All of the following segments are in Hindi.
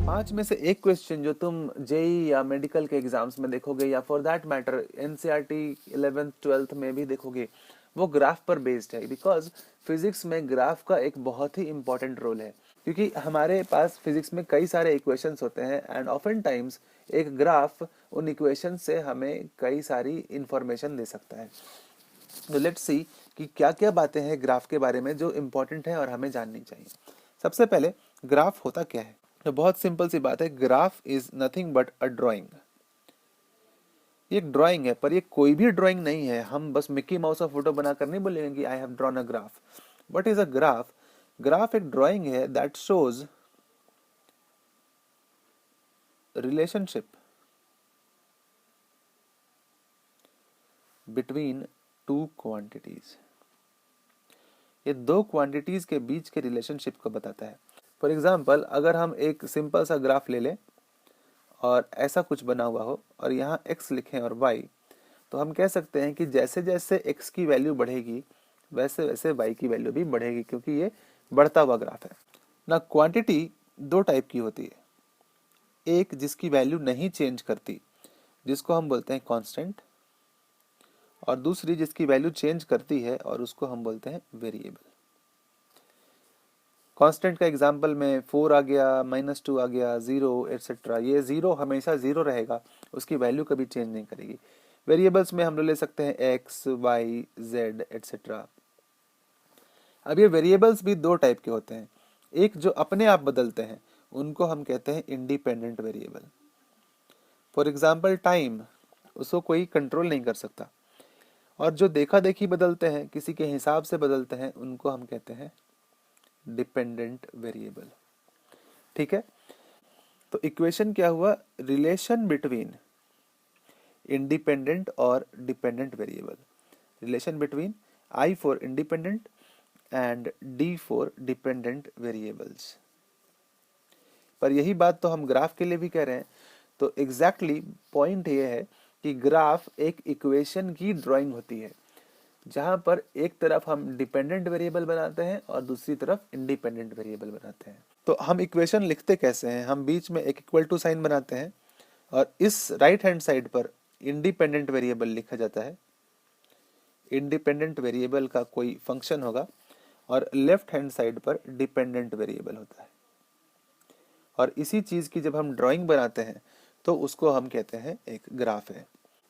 पांच में से एक क्वेश्चन जो तुम जेई या मेडिकल के एग्जाम्स में देखोगे या for that matter NCERT 11th 12th में भी देखोगे, वो ग्राफ पर बेस्ड है। बिकॉज फिजिक्स में ग्राफ का एक बहुत ही इंपॉर्टेंट रोल है, क्योंकि हमारे पास फिजिक्स में कई सारे इक्वेशंस होते हैं एंड ऑफन टाइम्स एक ग्राफ उन इक्वेशन से हमें कई सारी इंफॉर्मेशन दे सकता है। तो लेट्स सी कि क्या क्या बातें हैं ग्राफ के बारे में जो इम्पोर्टेंट है और हमें जाननी चाहिए। सबसे पहले, ग्राफ होता क्या है? तो बहुत सिंपल सी बात है, graph is nothing but a drawing. ये एक ड्राइंग है, पर ये कोई भी ड्राइंग नहीं है। हम बस मिक्की माउस का फोटो बनाकर नहीं बोलेंगे कि I have drawn a graph. What is a graph? Graph एक ड्राइंग है that shows relationship between two quantities. ये दो क्वांटिटीज के बीच के रिलेशनशिप को बताता है। फॉर एग्जाम्पल, अगर हम एक सिंपल सा ग्राफ ले लें और ऐसा कुछ बना हुआ हो और यहाँ x लिखें और y, तो हम कह सकते हैं कि जैसे जैसे x की वैल्यू बढ़ेगी वैसे वैसे y की वैल्यू भी बढ़ेगी, क्योंकि ये बढ़ता हुआ ग्राफ है ना। क्वांटिटी दो टाइप की होती है, एक जिसकी वैल्यू नहीं चेंज करती जिसको हम बोलते हैं कांस्टेंट, और दूसरी जिसकी वैल्यू चेंज करती है और उसको हम बोलते हैं वेरिएबल। कांस्टेंट का एग्जांपल में 4 आ गया, -2 आ गया, 0 एटसेट्रा। ये 0 हमेशा 0 रहेगा, उसकी वैल्यू कभी चेंज नहीं करेगी। वेरिएबल्स में हम लोग ले सकते हैं x, y, z एटसेट्रा। अब ये वेरिएबल्स भी दो टाइप के होते हैं, एक जो अपने आप बदलते हैं उनको हम कहते हैं independent variable. For example time, उसको कोई कंट्रोल नहीं कर सकता। और जो देखा देखी बदलते हैं, किसी के हिसाब से बदलते हैं, उनको हम कहते हैं डिपेंडेंट वेरिएबल। ठीक है, तो इक्वेशन क्या हुआ? रिलेशन बिटवीन इंडिपेंडेंट और dependent variable. Relation between I for independent and D for dependent variables. पर यही बात तो हम ग्राफ के लिए भी कह रहे हैं। तो एग्जैक्टली पॉइंट ये है कि ग्राफ एक इक्वेशन की ड्राइंग होती है, जहां पर एक तरफ हम डिपेंडेंट वेरिएबल बनाते हैं और दूसरी तरफ इंडिपेंडेंट वेरिएबल बनाते हैं। तो हम इक्वेशन लिखते कैसे हैं? हम बीच में एक इक्वल टू साइन बनाते हैं और इस राइट हैंड साइड पर इंडिपेंडेंट वेरिएबल लिखा जाता है। इंडिपेंडेंट वेरिएबल का कोई फंक्शन होगा और लेफ्ट हैंड साइड पर डिपेंडेंट वेरिएबल होता है। और इसी चीज की जब हम ड्राइंग बनाते हैं तो उसको हम कहते हैं एक ग्राफ है।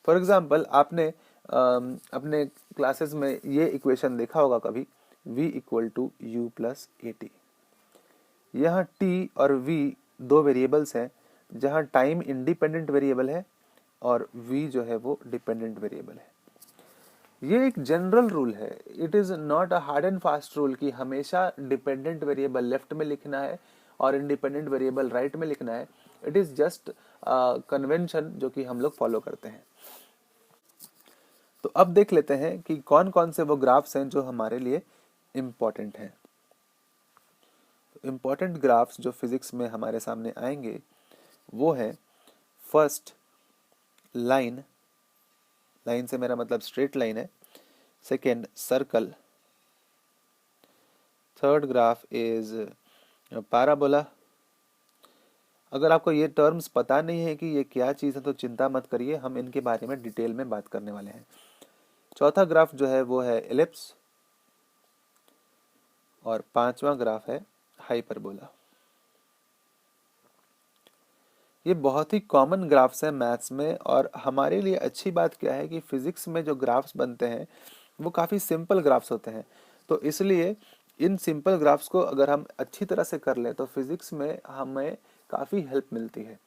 फॉर एग्जाम्पल, आपने अपने क्लासेस में ये इक्वेशन देखा होगा कभी, v equal to u plus a t. यहाँ t और v दो वेरिएबल्स हैं, जहाँ टाइम इंडिपेंडेंट वेरिएबल है और v जो है वो डिपेंडेंट वेरिएबल है। ये एक जनरल रूल है, it is not a hard and fast rule कि हमेशा डिपेंडेंट वेरिएबल लेफ्ट में लिखना है और इंडिपेंडेंट वेरिएबल राइट में लिखना है। इट इज जस्ट कन्वेंशन जो कि हम लोग फॉलो करते हैं। तो अब देख लेते हैं कि कौन कौन से वो ग्राफ्स हैं जो हमारे लिए इम्पोर्टेंट हैं। इम्पोर्टेंट ग्राफ्स जो फिजिक्स में हमारे सामने आएंगे वो है, फर्स्ट लाइन, लाइन से मेरा मतलब स्ट्रेट लाइन है। Second circle. Third graph is parabola. अगर आपको ये टर्म्स पता नहीं है कि ये क्या चीज़ है तो चिंता मत करिए, हम इनके बारे में डिटेल में बात करने वाले हैं। चौथा ग्राफ जो है वो है एलिप्स और पांचवा ग्राफ है हाइपरबोला। ये बहुत ही कॉमन ग्राफ्स हैं मैथ्स में, और हमारे लिए अच्छी बात क्या है कि फिजिक्स में जो ग्राफ्स बनते हैं वो काफ़ी सिंपल ग्राफ्स होते हैं। तो इसलिए इन सिंपल ग्राफ्स को अगर हम अच्छी तरह से कर लें तो फिजिक्स में हमें काफ़ी हेल्प मिलती है।